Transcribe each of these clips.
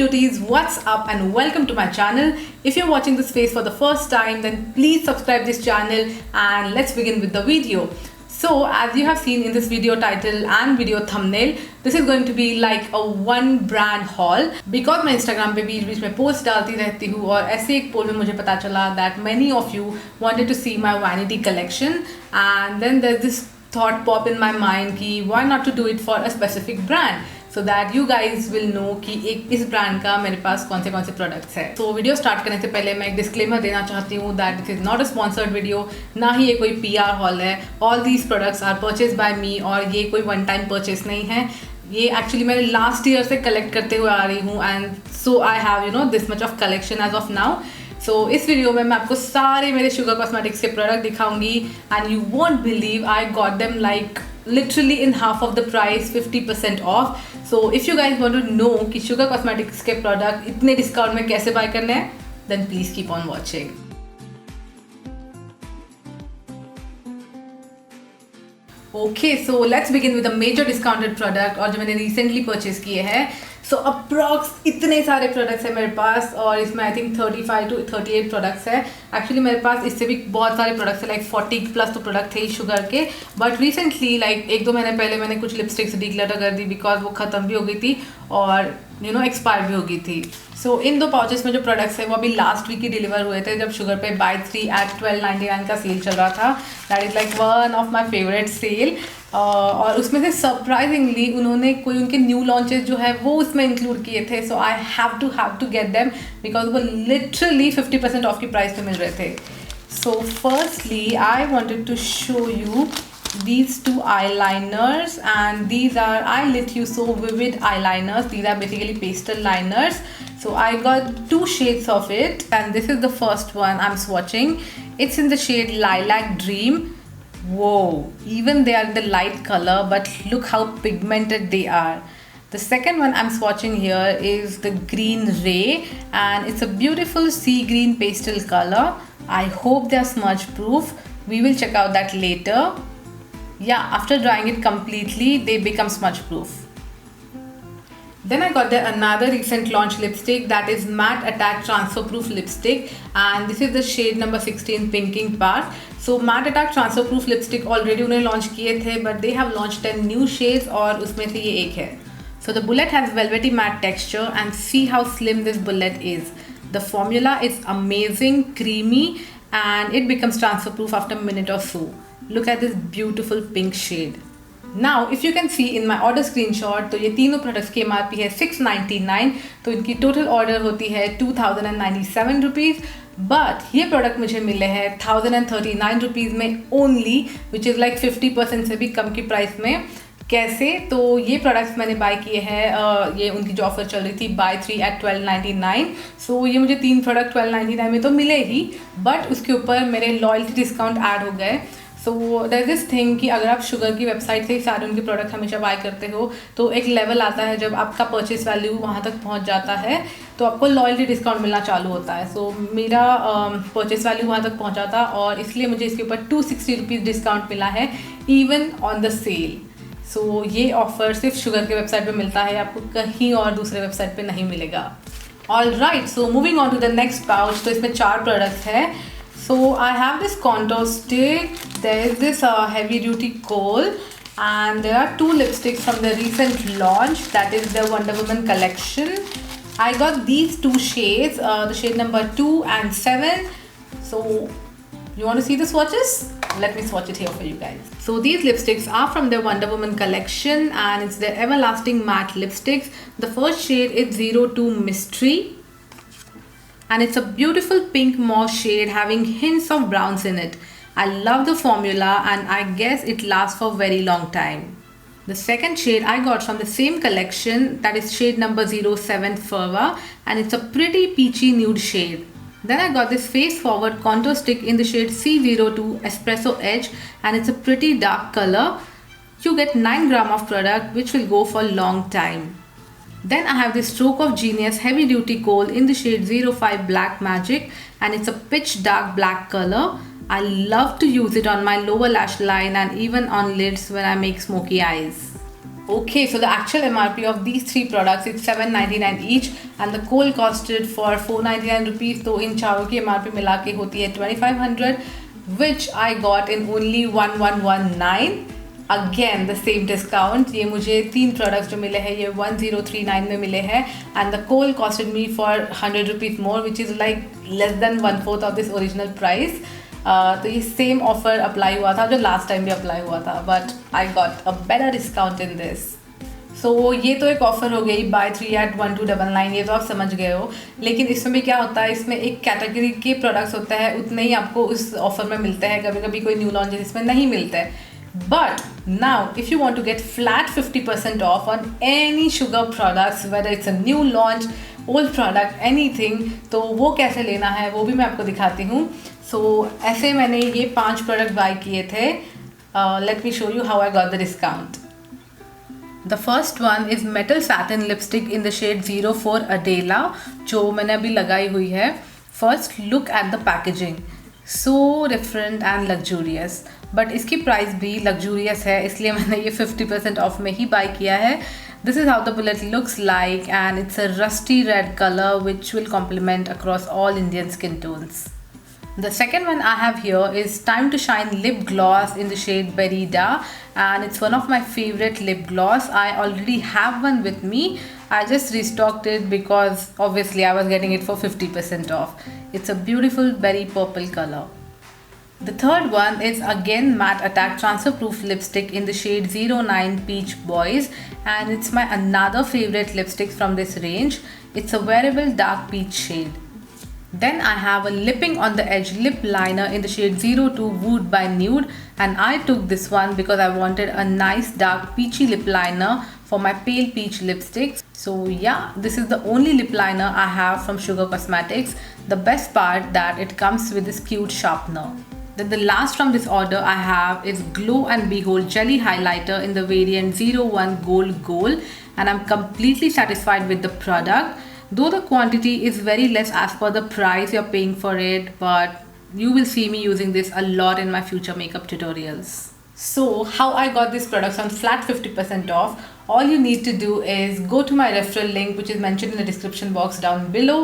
beauties, what's up and welcome to my channel. If you're watching this face for the first time, then please subscribe this channel and let's begin with the video. So as you have seen in this video title and video thumbnail, this is going to be like a one brand haul because मैं Instagram पे बीच बीच में post डालती रहती हूँ और ऐसे एक poll में मुझे पता चला that many of you wanted to see my vanity collection, and then there's this thought pop in my mind कि why not to do it for a specific brand so that you guys will know कि इस brand का मेरे पास कौन से products है. तो video start करने से पहले मैं एक डिस्क्लेमर देना चाहती हूँ that this is not a sponsored video, ना ही ये कोई PR हॉल है. All these products are purchase by me और ये कोई वन टाइम परचेज नहीं है. ये एक्चुअली मैंने लास्ट ईयर से कलेक्ट करते हुए आ रही हूँ and so I have this much of collection as of now. So इस वीडियो में मैं आपको सारे मेरे शुगर कॉस्मेटिक्स के प्रोडक्ट दिखाऊंगी and you won't believe I got them like literally in half of the price, 50% off. So if you guys want to know कि sugar cosmetics के प्रोडक्ट इतने डिस्काउंट में कैसे बाय करने हैं, then please keep on watching. Okay, so let's begin with the major discounted product और जो मैंने recently purchase किए हैं. सो अप्रॉक्स इतने सारे प्रोडक्ट्स हैं मेरे पास और इसमें आई थिंक 35 to 38 प्रोडक्ट्स है. एक्चुअली मेरे पास इससे भी बहुत सारे प्रोडक्ट्स हैं, लाइक 40 प्लस तो प्रोडक्ट थे शुगर के. बट रिसेंटली लाइक एक दो महीने पहले मैंने कुछ लिपस्टिक्स डिक्लेटर कर दी बिकॉज वो ख़त्म भी हो गई थी और एक्सपायर भी हो गई थी. सो इन दो पाउचेस में जो प्रोडक्ट्स हैं वो अभी लास्ट वीक ही डिलीवर हुए थे जब शुगर पे बाय 3 at 12.99 का सेल चल रहा था. That is like one of my favourite sale. और उसमें से सरप्राइजिंगली उन्होंने कोई उनके न्यू लॉन्चेस जो है वो उसमें इंक्लूड किए थे. So I have to get them because वो लिटरली 50% ऑफ की प्राइस पे मिल रहे थे. So firstly I wanted to show you these two eyeliners, and these are I Lit You So Vivid eyeliners. These are basically pastel liners. So I got two shades of it and this is the first one I'm swatching. It's in the shade Lilac Dream. Whoa, even they are in the light color, but look how pigmented they are. The second one I'm swatching here is the Green Ray and it's a beautiful sea green pastel color. I hope they are smudge proof. We will check out that later. Yeah, after drying it completely, they become smudge proof. Then I got another recent launch lipstick that is Matte Attack Transfer Proof lipstick and this is the shade number 16 Pinking Part. So Matte Attack Transfer Proof lipstick already उन्होंने launch किए थे but they have launched 10 new shades और उसमें से ये एक है. So the bullet has velvety matte texture and see how slim this bullet is. The formula is amazing, creamy and it becomes transfer proof after a minute or so. Look at this beautiful pink shade. Now if you can see in my order screenshot तो ये तीनों products की MRP है 699, तो इनकी total order होती है 2097 rupees. But ये प्रोडक्ट मुझे मिले हैं 1039 रुपीज़ में ओनली, विच इज़ लाइक 50% से भी कम की प्राइस में. कैसे? तो ये प्रोडक्ट्स मैंने बाय किए हैं, ये उनकी जो ऑफर चल रही थी बाय 3 at 12.99. सो ये मुझे 3 प्रोडक्ट 12.99 में तो मिले ही बट उसके ऊपर मेरे लॉयल्टी डिस्काउंट ऐड हो गए. सो देयर दिस थिंग कि अगर आप शुगर की वेबसाइट से ही सारे उनके प्रोडक्ट हमेशा बाय करते हो तो एक लेवल आता है जब आपका परचेस वैल्यू वहाँ तक पहुँच जाता है तो आपको लॉयल्टी डिस्काउंट मिलना चालू होता है. सो मेरा परचेस वैल्यू वहाँ तक पहुँचा था और इसलिए मुझे इसके ऊपर 260 रुपीज़ डिस्काउंट मिला है इवन ऑन द सेल. सो ये ऑफ़र सिर्फ शुगर के वेबसाइट पे मिलता है, आपको कहीं और दूसरे वेबसाइट पे नहीं मिलेगा. All right, so moving on to the next pouch. तो इसमें 4 प्रोडक्ट्स हैं. So I have this contour stick, there is this heavy duty kohl and there are 2 lipsticks from the recent launch that is the Wonder Woman collection. I got these 2 shades, the shade number 2 and 7. So you want to see the swatches? Let me swatch it here for you guys. So these lipsticks are from the Wonder Woman collection and it's the Everlasting Matte lipsticks. The first shade is 02 Mystery. And it's a beautiful pink mauve shade having hints of browns in it. I love the formula and I guess it lasts for a very long time. The second shade I got from the same collection, that is shade number 07 Fervor and it's a pretty peachy nude shade. Then I got this face forward contour stick in the shade C02 Espresso Edge and it's a pretty dark color. You get 9 gram of product which will go for a long time. Then I have this Stroke of Genius Heavy Duty Kohl in the shade 05 Black Magic and it's a pitch dark black color. I love to use it on my lower lash line and even on lids when I make smoky eyes. Okay, so the actual MRP of these three products is 799 each and the coal costed for 499 rupees. तो इन चारों की MRP मिला के होती है 2500, which I got in only 1119. Again the same discount. ये मुझे तीन products जो मिले हैं ये 1039 में मिले हैं and the coal costed me for 100 rupees more, which is like less than 1/4 of this original price. तो ये सेम ऑफर अप्लाई हुआ था जो लास्ट टाइम भी अप्लाई हुआ था, but I got a better discount in this. So ये तो एक ऑफ़र हो गई बाय 3 at 1299, ये तो आप समझ गए हो. लेकिन इसमें भी क्या होता है, इसमें एक कैटेगरी के प्रोडक्ट्स होता है, उतने ही आपको उस ऑफर में मिलते हैं. कभी कभी कोई न्यू लॉन्च इसमें नहीं मिलता है. But now if you want to get flat 50% off on any sugar products, whether it's a new launch, old product, anything, तो वो कैसे लेना है वो भी मैं आपको दिखाती हूँ. So ऐसे मैंने ये 5 प्रोडक्ट बाय किए थे. Let me show you how I got the discount. The first one is metal satin lipstick in the shade 04 Adela, जो मैंने अभी लगाई हुई है. First look at the packaging. So different and luxurious. But इसकी price भी luxurious है, इसलिए मैंने ये 50% ऑफ में ही बाय किया है. This is how the bullet looks like and it's a rusty red colour which will complement across all Indian skin tones. The second one I have here is Time to Shine lip gloss in the shade Berida, and it's one of my favorite lip gloss. I already have one with me. I just restocked it because obviously I was getting it for 50% off. It's a beautiful berry purple color. The third one is again Matte Attack Transfer Proof lipstick in the shade 09 Peach Boys, and it's my another favorite lipstick from this range. It's a wearable dark peach shade. Then I have a Lipping on the Edge lip liner in the shade 02 Wood by Nude, and I took this one because I wanted a nice dark peachy lip liner for my pale peach lipsticks. So yeah, this is the only lip liner I have from Sugar Cosmetics. The best part that it comes with this cute sharpener. Then the last from this order I have is Glow and Behold Jelly Highlighter in the variant 01 Gold, and I'm completely satisfied with the product. Though the quantity is very less as per the price you're paying for it, but you will see me using this a lot in my future makeup tutorials. So how I got these products on flat 50% off, all you need to do is go to my referral link which is mentioned in the description box down below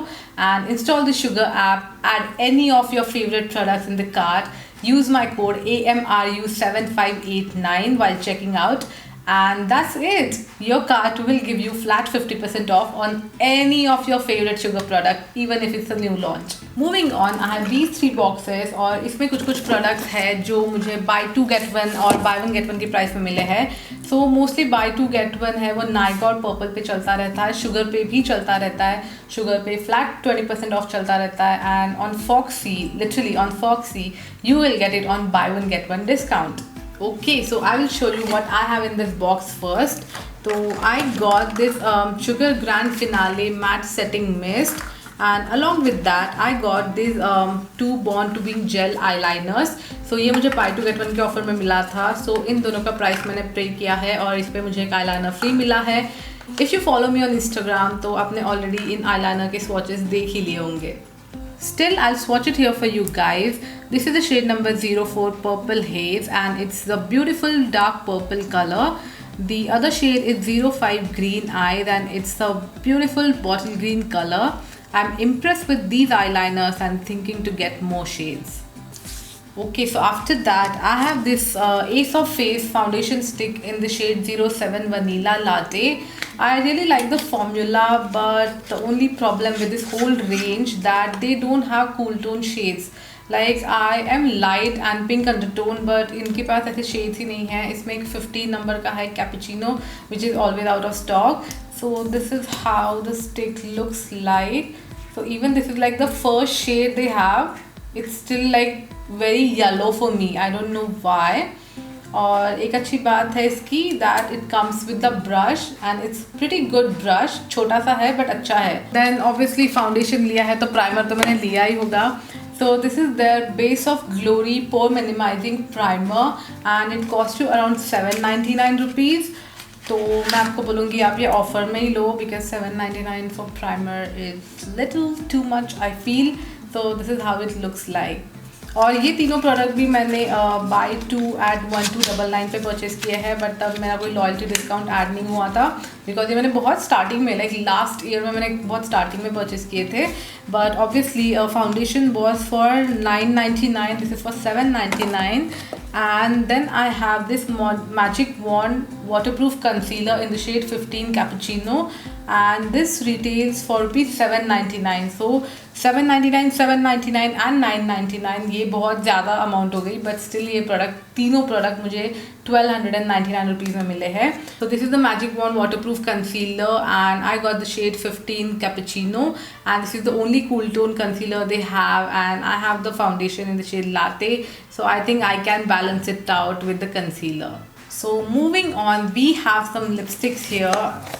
and install the Sugar app, add any of your favorite products in the cart, use my code AMRU7589 while checking out, and that's it. Your cart will give you flat 50% off on any of your favorite sugar product, even if it's a new launch. Moving on, I have these 3 boxes और इसमें कुछ products है जो मुझे buy 2 get 1 और buy 1 get 1 की price में मिले हैं. So mostly buy 2 get 1 है वो Nykaa और Purple पे चलता रहता है, Sugar पे भी चलता रहता है. Sugar पे flat 20% off चलता रहता है, and on Foxy, literally on Foxy, you will get it on buy 1 get 1 discount. Okay, so I will show you what I have in this box first. So I got this Sugar Grand Finale Matte Setting Mist, and along with that I got these 2 Born to Wing Gel Eyeliners. So ये मुझे buy 2 get 1 के offer में मिला था. So इन दोनों का price मैंने पे किया है और इस पर मुझे एक eyeliner फ्री मिला है. If you follow me on Instagram तो आपने ऑलरेडी इन eyeliner के swatches देख ही लिए होंगे. Still, I'll swatch it here for you guys. This is the shade number 04 Purple Haze, and it's the beautiful dark purple color. The other shade is 05 Green Eyes, and it's the beautiful bottle green color. I'm impressed with these eyeliners and thinking to get more shades. Okay, so after that I have this Ace of Face foundation stick in the shade 07 Vanilla Latte. I really like the formula, but the only problem with this whole range that they don't have cool tone shades. Like I am light and pink undertone, but इनके पास ऐसे shades ही नहीं है. इसमें एक 50 number का है cappuccino which is always out of stock. So this is how the stick looks like. So even this is like the first shade they have. It's still like very yellow for me. I don't know why. और एक अच्छी बात है इसकी that it comes with the brush and it's pretty good brush. छोटा सा है but अच्छा है. Then obviously foundation लिया है तो primer तो मैंने लिया ही होगा. So this is their Base of Glory Pore Minimizing Primer and it cost you around 799 rupees. तो मैं आपको बोलूँगी आप ये ऑफ़र में ही लो because 799 for primer is little too much I feel. So this is how it looks like. और ये तीनों प्रोडक्ट भी मैंने बाय 2 at 1299 पे परचेस किए हैं, बट तब मेरा कोई लॉयल्टी डिस्काउंट ऐड नहीं हुआ था, बिकॉज ये मैंने बहुत स्टार्टिंग में, लाइक लास्ट ईयर में मैंने बहुत स्टार्टिंग में परचेस किए थे. But obviously foundation was for 999, this is for 799. And then I have this Magic Wand waterproof concealer in the shade 15 Cappuccino, and this retails for rupees 799. So 799, 799 and 999, ये बहुत ज़्यादा amount हो गई, but still ये product, तीनों product मुझे 1299 rupees में मिले हैं. So this is the Magic Wand waterproof concealer, and I got the shade 15 Cappuccino, and this is the only cool tone concealer they have, and I have the foundation in the shade Latte, so I think I can balance it out with the concealer. So moving on, we have some lipsticks here,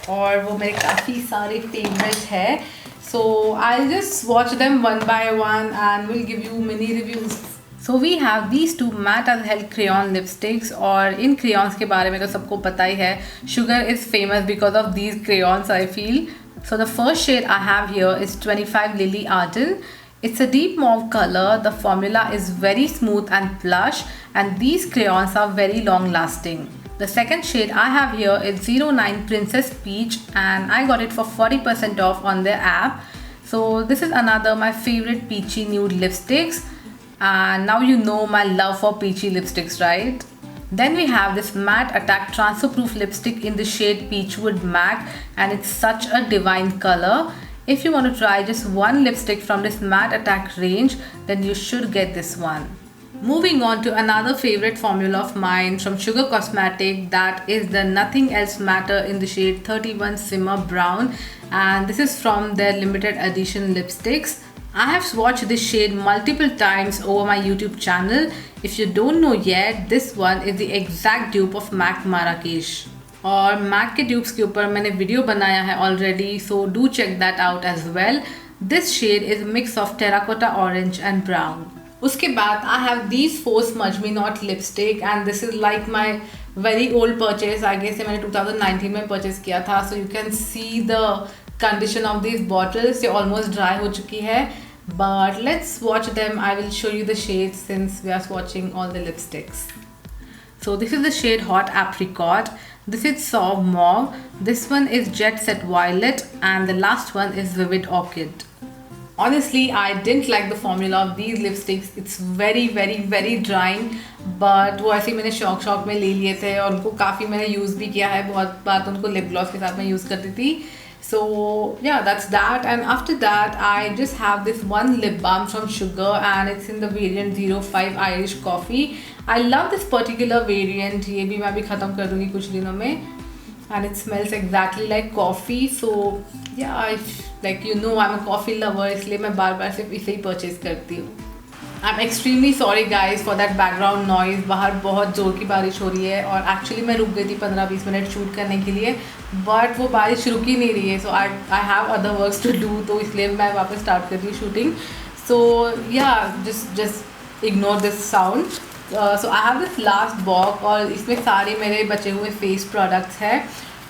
और वो मेरे काफ़ी सारे favourite है. So I'll just swatch them one by one and we'll give you mini reviews. So we have these two matte as hell crayon lipsticks, और इन crayons के बारे में तो सबको पता ही है. Sugar is famous because of these crayons, I feel. So the first shade I have here is 25 Lily Arden. It's a deep mauve color. The formula is very smooth and plush, and these crayons are very long lasting. The second shade I have here is 09 Princess Peach, and I got it for 40% off on their app. So this is another my favorite peachy nude lipsticks, and now you know my love for peachy lipsticks, right? Then we have this Matte Attack Transfer Proof lipstick in the shade Peachwood Matte, and it's such a divine color. If you want to try just one lipstick from this Matte Attack range, then you should get this one. Moving on to another favorite formula of mine from Sugar Cosmetic, that is the Nothing Else Matter in the shade 31 Simmer Brown, and this is from their limited edition lipsticks. I have swatched this shade multiple times over my YouTube channel. If you don't know yet, this one is the exact dupe of MAC Marrakesh. और MAC के dupes के ऊपर मैंने video बनाया है already, so do check that out as well. This shade is a mix of terracotta orange and brown. उसके बाद I have these 4 Smudge Me Not lipstick, and this is like my very old purchase. I guess मैंने 2019 में purchase किया था. So you can see the condition of these bottles. ये almost dry हो चुकी है. But let's swatch them. I will show you the shades since we are swatching all the lipsticks. So this is the shade Hot Apricot. This is Soft Mauve. This one is Jet Set Violet, and the last one is Vivid Orchid. Honestly, I didn't like the formula of these lipsticks. It's very drying. But वो ऐसे मैंने शौक में ले लिए थे, और उनको काफ़ी मैंने यूज़ भी किया है. बहुत बार तो उनको लिप ग्लॉस के साथ मैं यूज़ करती थी. So yeah, that's that. And after that, I just have this one lip balm from Sugar, and it's in the variant 05 Irish Coffee. I love this particular variant. ये भी मैं अभी ख़त्म कर दूँगी कुछ दिनों में. And it smells exactly like coffee. So yeah, like you know, I'm a coffee lover, इसलिए मैं बार सिर्फ इसे ही परचेज करती हूँ. I'm extremely sorry guys for that background noise. बाहर बहुत ज़ोर की बारिश हो रही है, और एक्चुअली मैं रुक गई थी 15-20 मिनट शूट करने के लिए, बट वो बारिश रुक ही नहीं रही है. So I have other works to do, तो इसलिए मैं वापस स्टार्ट कर रही हूँ शूटिंग. सो या just ignore this sound. So I have this last box, और इसमें सारे मेरे बचे हुए फेस प्रोडक्ट्स हैं.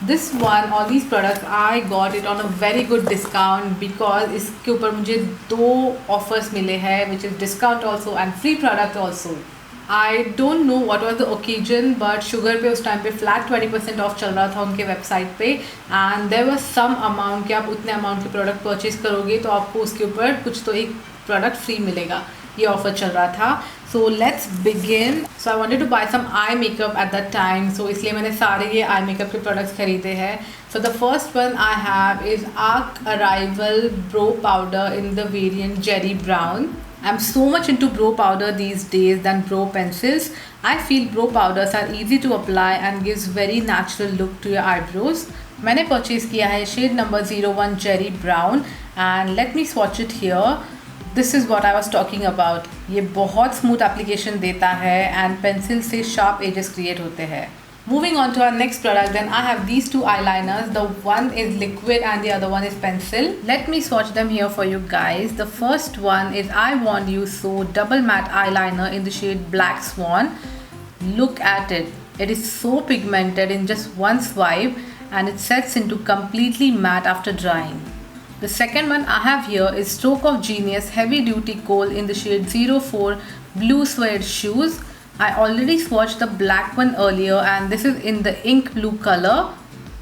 This one, all these products, I got it on a very good discount because इसके ऊपर मुझे 2 offers मिले हैं, which is discount also and free product also. I don't know what was the occasion, but Sugar पे उस time पे flat 20% of चल रहा था उनके वेबसाइट पे, and there was some amount कि आप उतने अमाउंट के प्रोडक्ट परचेज करोगे तो आपको उसके ऊपर कुछ तो एक प्रोडक्ट फ्री मिलेगा. ये ऑफर चल रहा था. So let's begin. So I wanted to buy some eye makeup at that time, so इसलिए मैंने सारे ये eye makeup के products खरीदे हैं. So the first one I have is Arc Arrival Brow Powder in the variant Jerry Brown. I'm so much into brow powder these days than brow pencils. I feel brow powders are easy to apply and gives very natural look to your eyebrows. मैंने purchase किया है shade number 01 Jerry Brown, and let me swatch it here. This is what I was talking about. ये बहुत smooth application देता है, and pencil से sharp edges create होते हैं. Moving on to our next product, then I have these 2 eyeliners. The one is liquid and the other one is pencil. Let me swatch them here for you guys. The first one is I Want You So Double Matte Eyeliner in the shade Black Swan. Look at it. It is so pigmented in just one swipe, and it sets into completely matte after drying. The second one I have here is Stroke of Genius Heavy Duty Kohl in the shade 04 blue suede shoes. I already swatched the black one earlier and this is in the ink blue color.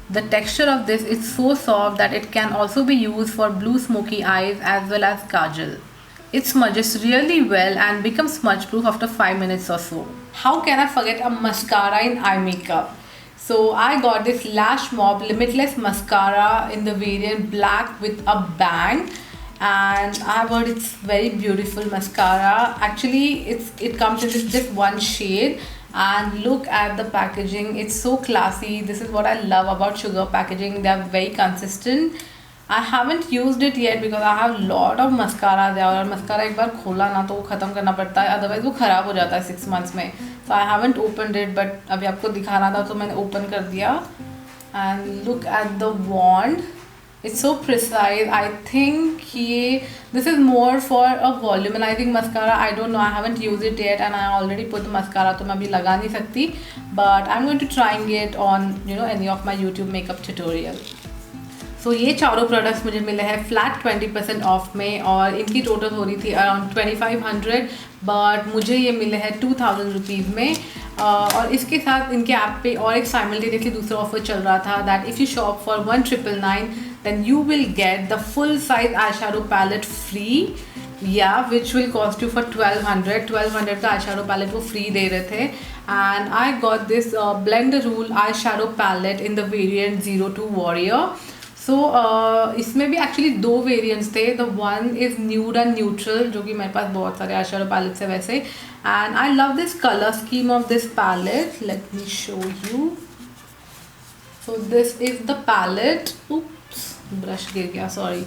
The texture of this is so soft that it can also be used for blue smoky eyes as well as kajal. It smudges really well and becomes smudge proof after 5 minutes or so. How can I forget a mascara in eye makeup? So I got this Lash Mob Limitless Mascara in the variant black with a bang, and I've heard it's very beautiful mascara. Actually it comes in just one shade, and look at the packaging, it's so classy. This is what I love about Sugar packaging, they are very consistent. I haven't used it yet because I have lot of mascara there, और mascara एक बार खोला ना तो वो ख़त्म करना पड़ता है, otherwise वो ख़राब हो जाता है 6 months में. So I haven't opened it, but अभी आपको दिखाना था तो मैंने open कर दिया. And look at the wand, it's so precise. I think this is more for a volumizing mascara. I don't know, I haven't used it yet and I already put the mascara तो मैं अभी लगा नहीं सकती, but I'm going to trying it on any of my YouTube makeup tutorial. तो ये चारों products मुझे मिले हैं फ्लैट 20% ऑफ में, और इनकी टोटल हो रही थी अराउंड 2500, बट मुझे ये मिले हैं 2000 रुपीज़ में. और इसके साथ इनके ऐप पे और एक साइमल्टेनियसली दूसरा ऑफर चल रहा था, that if you shop for 1999 then you will get the full size eye shadow palette free, या which will cost you for 1200 का आई शैडो पैलेट वो फ्री दे रहे थे. And I got this blend rule eye shadow palette in the variant 02 warrior. So इसमें भी actually 2 variants थे. The one is nude and neutral, जो कि मेरे पास बहुत सारे आई शैडो पैलेट्स है वैसे. And I love this colour scheme of this palette. Let me show you. So this is the palette. Oops, brush गिर गया, sorry.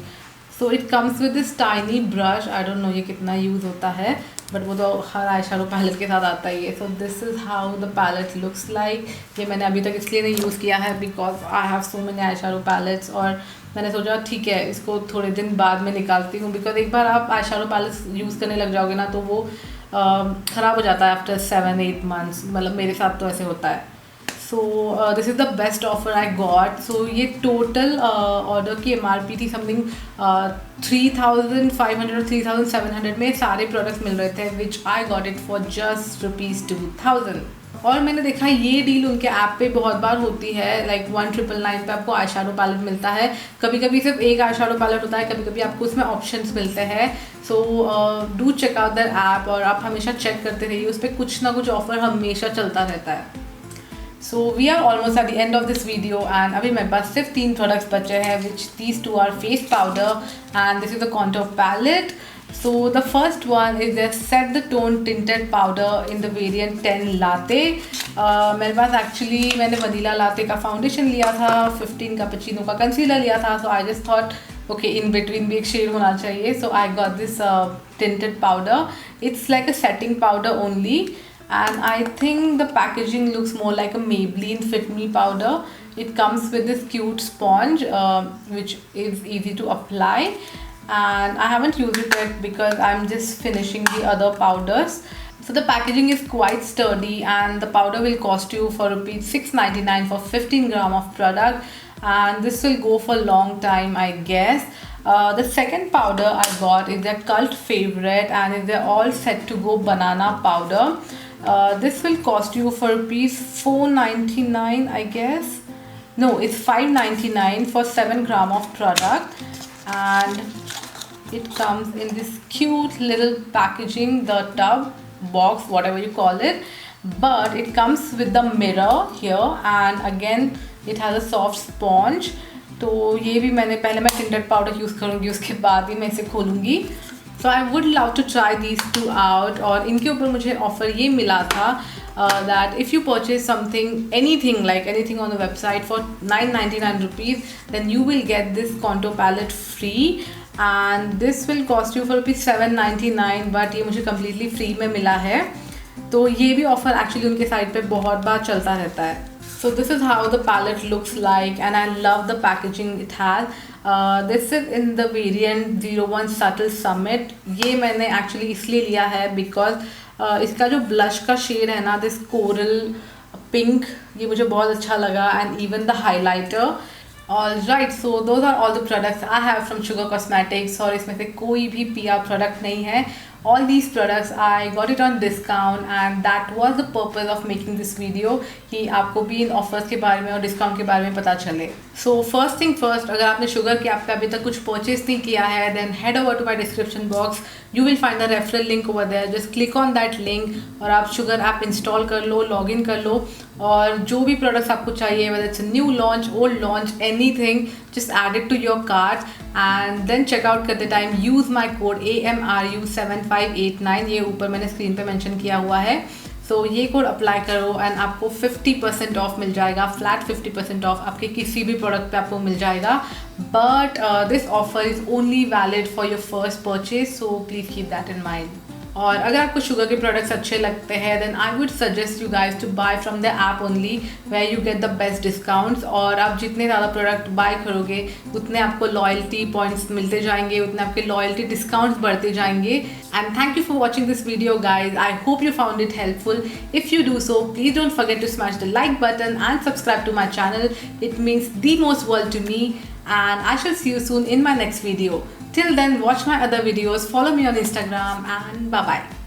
So it comes with this tiny brush. I don't know ये कितना use होता है, but वो तो हर आई shadow palette के साथ आता ही है. So this is how the palette looks like. ये मैंने अभी तक इसलिए नहीं यूज़ किया है because I have so many eye shadow palettes, और मैंने सोचा ठीक है इसको थोड़े दिन बाद में निकालती हूँ, बिकॉज एक बार आप आई शैडो पैलेट्स यूज़ करने लग जाओगे ना तो वो ख़राब हो जाता है आफ्टर 7-8 months. मतलब मेरे साथ तो ऐसे होता है. So this is the best offer I got. So ये टोटल ऑर्डर की MRP थी समथिंग 3500 और 3700 में सारे प्रोडक्ट्स मिल रहे थे, which I got it for just ₹2000. और मैंने देखा ये डील उनके ऐप पे बहुत बार होती है, लाइक 1999 पे आपको आई शैडो पैलेट मिलता है. कभी कभी सिर्फ एक आई शैडो पैलेट होता है, कभी कभी आपको उसमें ऑप्शंस मिलते हैं. So do check out that app, और आप हमेशा चेक करते रहिए, उस पर कुछ ना कुछ ऑफर हमेशा चलता रहता है. So we are almost at the end of this video, and अभी मेरे पास सिर्फ 3 प्रोडक्ट्स बचे हैं, which these 2 are face powder and this is the contour palette. So the first one is the Set the Tone Tinted Powder in the variant 10 Latte. मेरे पास actually मैंने vanilla लाते का foundation लिया था, 15 का पचीनो का कंसीलर लिया था. So I just thought okay in between भी एक शेड होना चाहिए. So I got this tinted powder. It's like a setting powder only, and I think the packaging looks more like a Maybelline Fit Me powder. It comes with this cute sponge which is easy to apply. And I haven't used it yet because I'm just finishing the other powders. So the packaging is quite sturdy, and the powder will cost you for ₹6.99 for 15 gram of product, and this will go for long time I guess. The second powder I got is their cult favorite, and is their all set to go banana powder. This will cost you for ₹4.99 I guess. No, it's $5.99 for 7 gram of product, and it comes in this cute little packaging, the tub box, whatever you call it, but it comes with the mirror here, and again it has a soft sponge. तो ये भी मैंने पहले मैं tinted powder use करूँगी, उसके बाद ही मैं इसे खोलूँगी. So I would love to try these 2 out, और इनके ऊपर मुझे ऑफ़र ये मिला था that if you purchase something, anything on the website for ₹9.99, then you will get this contour palette free, and this will cost you for ₹7.99, but ये मुझे completely free में मिला है. तो ये भी ऑफ़र एक्चुअली उनके साइट पे बहुत बार चलता रहता है. So this is how the palette looks like, and I love the packaging it has. This is in the variant 01 Subtle Summit. ये मैंने एक्चुअली इसलिए लिया है बिकॉज इसका जो ब्लश का शेड है ना, दिस कोरल पिंक, ये मुझे बहुत अच्छा लगा, and even the highlighter. Alright, so those are all the products I have from Sugar Cosmetics, और इसमें से कोई भी PR प्रोडक्ट नहीं है, all these products I got it on discount and that was the purpose of making this video कि आपको भी इन ऑफर्स के बारे में और डिस्काउंट के बारे में पता चले. सो फर्स्ट थिंग फर्स्ट, अगर आपने शुगर के ऐप पे अभी तक कुछ परचेज नहीं किया है then head over to my description box, you will find the referral link over there. Just click on that link और आप शुगर ऐप इंस्टॉल कर लो, लॉग इन कर लो और जो भी प्रोडक्ट्स आपको चाहिए, whether it's new launch, old launch, anything, just add it to your cart and then checkout करते time use my code AMRU7589. ये ऊपर मैंने स्क्रीन पे मेंशन किया हुआ है. सो ये कोड अप्लाई करो एंड आपको 50% ऑफ मिल जाएगा, फ्लैट 50% ऑफ आपके किसी भी प्रोडक्ट पे आपको मिल जाएगा. But this offer is only valid for your first purchase, so please keep that in mind. और अगर आपको शुगर के प्रोडक्ट्स अच्छे लगते हैं then I would suggest you guys to buy from the app only where you get the best discounts. और आप जितने ज़्यादा प्रोडक्ट बाय करोगे उतने आपको लॉयल्टी पॉइंट्स मिलते जाएंगे, उतने आपके लॉयल्टी डिस्काउंट्स बढ़ते जाएंगे. And thank you for watching this video guys. I hope you found it helpful. If you do so please don't forget to smash the like button and subscribe to my channel. It means the most world to me and I shall see you soon in my next video. Till then, watch my other videos, follow me on Instagram and bye bye.